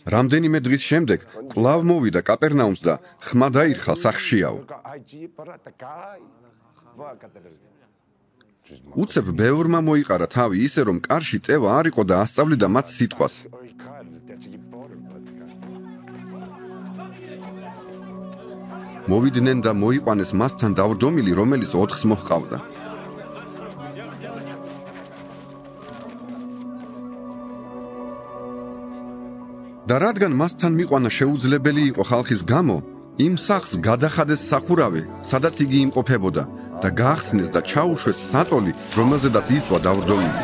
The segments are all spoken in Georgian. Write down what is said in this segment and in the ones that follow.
რამდენიმე დღის შემდეგ კვლავ მოვიდა კაპერნაუმს და ხმა დაირხა სახშიაო. უცებ ბევრმა მოიყარა თავი ისე, რომ კარში წევა არ იყო და ასწავლიდა მათ სიტყვას. მოვიდნენ და მოიყვანეს მასთან დავრდომილი, რომელიც 4-ს მოჰყავდა. და რადგან მასთან მიყვანა შეუძლებელი იყო ხალხის გამო, იმ სახლს გადახადეს სახურავი, სადაც იგი იმყოფებოდა და გაახსნეს და ჩაუშვეს საწოლი, რომელზედაც იწვა დავრდომილი.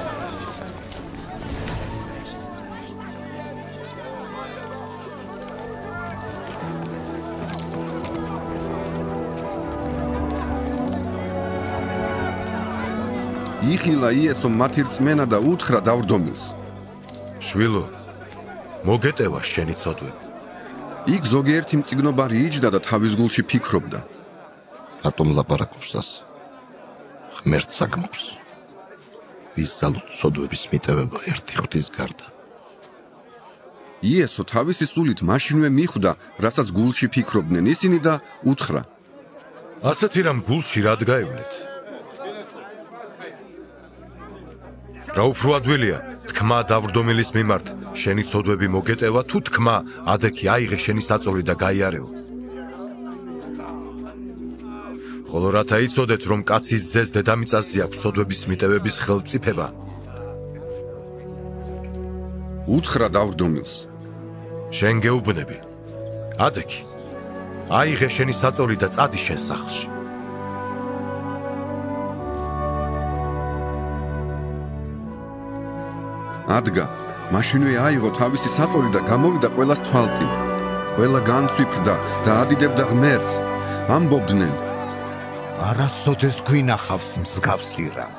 იხილა იესო მათი რწმენა და უთხრა დავრდომილს. შვილო, მოგეტევა შენი ცოდვები. იქ ზოგიერთი მწიგნობარი იჯდა და თავის გულში ფიქრობდა. რატომ ლაპარაკობს? ღმერთს აგმობს. ვის ძალუց ცოდვების მიტევება ერთი ღვთის გარდა. იესო თავისი სულით მაშინვე მიხვდა, რასაც გულში ფიქრობდნენ ისინი და უთხრა. ასეთი რამ გულში რა დგაევლეთ? რა უფრო ადვილია, თქმა დავრდომილის მიმართ შენი ცოდვები მოგეტევა, თუ თქმა ადექი აიღე შენი საწოლი და გაიარეო. ხოლო რათა იცოდეთ, რომ კაცის ძეს დედამიწაზე აქვს ცოდვების მიტევების ხელმწიფება. უთხრა დავრდომილს. შენ გეუბნები. ადექი, აიღე შენი საწოლი და წადი შენ სახლში. ადგა, მაშინვე აიღო თავისი საწოლი და გამოვიდა ყველას თვალწინ. ყველა განცვიფრდა და ადიდებდა ღმერთს. ამბობდნენ. არასოდეს გვინახავს მსგავსი რამ.